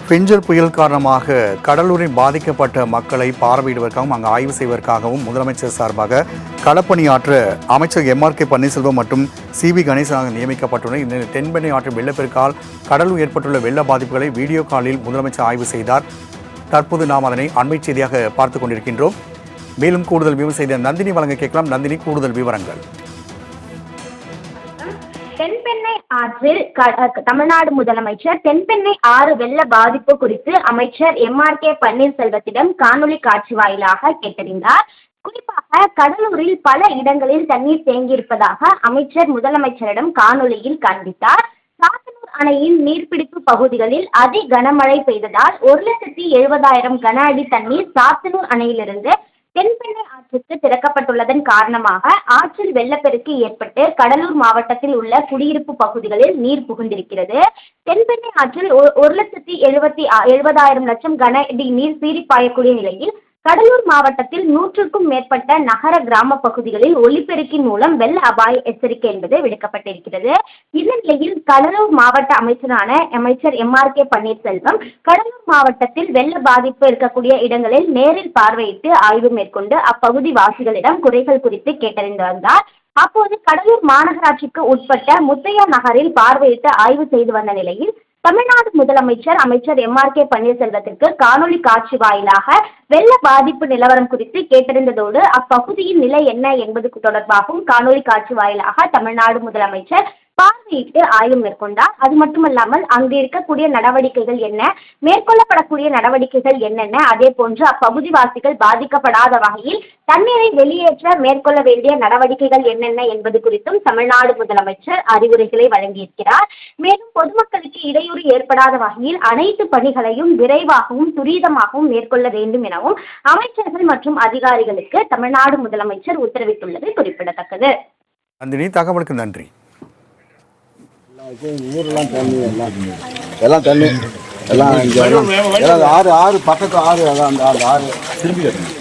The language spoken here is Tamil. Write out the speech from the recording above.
பெஞ்சல் புயல் காரணமாக கடலூரில் பாதிக்கப்பட்ட மக்களை பார்வையிடுவதற்காகவும் அங்கு ஆய்வு செய்வதற்காகவும் முதலமைச்சர் சார்பாக களப்பணியாற்ற அமைச்சர் எம்.ஆர்.கே. பன்னீர்செல்வம் மற்றும் சி.வி. கணேசன் நியமிக்கப்பட்டுள்ளனர். இந்த தென்பெண்ணை ஆற்றின் வெள்ளப்பெருக்கால் கடலூர் ஏற்பட்டுள்ள வெள்ள பாதிப்புகளை வீடியோ காலில் முதலமைச்சர் ஆய்வு செய்தார். தற்போது நாம் அதனை அண்மை செய்தியாக பார்த்துக் கொண்டிருக்கின்றோம். மேலும் கூடுதல் விவரம் செய்த நந்தினி வழங்க கேட்கலாம். நந்தினி, கூடுதல் விவரங்கள். தென்பெண்ணை ஆற்றில் தமிழ்நாடு முதலமைச்சர் தென்பெண்ணை ஆறு வெள்ள பாதிப்பு குறித்து அமைச்சர் எம்.ஆர்.கே. பன்னீர்செல்வத்திடம் காணொலி காட்சி வாயிலாக கேட்டறிந்தார். குறிப்பாக கடலூரில் பல இடங்களில் தண்ணீர் தேங்கியிருப்பதாக அமைச்சர் முதலமைச்சரிடம் காணொலியில் காண்பித்தார். சாத்தனூர் அணையின் நீர்பிடிப்பு பகுதிகளில் அதி கனமழை பெய்ததால் 1,70,000 கன அடி தண்ணீர் சாத்தனூர் அணையிலிருந்து தென்பெண்ணை ஆற்றுக்கு திறக்கப்பட்டுள்ளதன் காரணமாக ஆற்றில் வெள்ளப்பெருக்கு ஏற்பட்டு கடலூர் மாவட்டத்தில் உள்ள குடியிருப்பு பகுதிகளில் நீர் புகுந்திருக்கிறது. தென்பெண்ணை ஆற்றில் 1,70,000 கன அடி நீர் சீறி பாயக்கூடிய நிலையில் கடலூர் மாவட்டத்தில் 100க்கும் மேற்பட்ட நகர கிராம பகுதிகளில் ஒலிபெருக்கின் மூலம் வெள்ள அபாய எச்சரிக்கை என்பது விடுக்கப்பட்டிருக்கிறது. இந்த நிலையில் கடலூர் மாவட்ட அமைச்சர் எம்.ஆர்.கே. பன்னீர்செல்வம் கடலூர் மாவட்டத்தில் வெள்ள பாதிப்பு இருக்கக்கூடிய இடங்களில் நேரில் பார்வையிட்டு ஆய்வு மேற்கொண்டு அப்பகுதி வாசிகளிடம் குறைகள் குறித்து கேட்டறிந்து வந்தார். அப்போது கடலூர் மாநகராட்சிக்கு உட்பட்ட முத்தையா நகரில் பார்வையிட்டு ஆய்வு செய்து வந்த நிலையில் தமிழ்நாடு முதலமைச்சர் அமைச்சர் எம்.ஆர்.கே. பன்னீர்செல்வத்திற்கு காணொலி காட்சி வாயிலாக வெள்ள பாதிப்பு நிலவரம் குறித்து கேட்டறிந்ததோடு அப்பகுதியின் நிலை என்ன என்பது தொடர்பாகவும் காணொலி காட்சி வாயிலாக தமிழ்நாடு முதலமைச்சர் பார்வையிட்டு ஆய்வு மேற்கொண்டார். அது மட்டுமல்லாமல் அங்கு இருக்கக்கூடிய நடவடிக்கைகள் என்ன, மேற்கொள்ளப்படக்கூடிய நடவடிக்கைகள் என்னென்ன, அதே போன்று அப்பகுதிவாசிகள் பாதிக்கப்படாத வகையில் தண்ணீரை வெளியேற்ற மேற்கொள்ள வேண்டிய நடவடிக்கைகள் என்னென்ன என்பது குறித்தும் தமிழ்நாடு முதலமைச்சர் அறிவுரைகளை வழங்கியிருக்கிறார். மேலும் பொதுமக்களுக்கு இடையூறு ஏற்படாத வகையில் அனைத்து பணிகளையும் விரைவாகவும் துரிதமாகவும் மேற்கொள்ள வேண்டும் எனவும் அமைச்சர்கள் மற்றும் அதிகாரிகளுக்கு தமிழ்நாடு முதலமைச்சர் உத்தரவிட்டுள்ளது குறிப்பிடத்தக்கது. தகவலுக்கு நன்றி. ஊரெல்லாம் தண்ணி எல்லாம் தண்ணி எல்லாம் ஆறு ஆறு பக்கத்து ஆறு அதான் அந்த ஆறு திருப்பி எடுத்துருக்கு.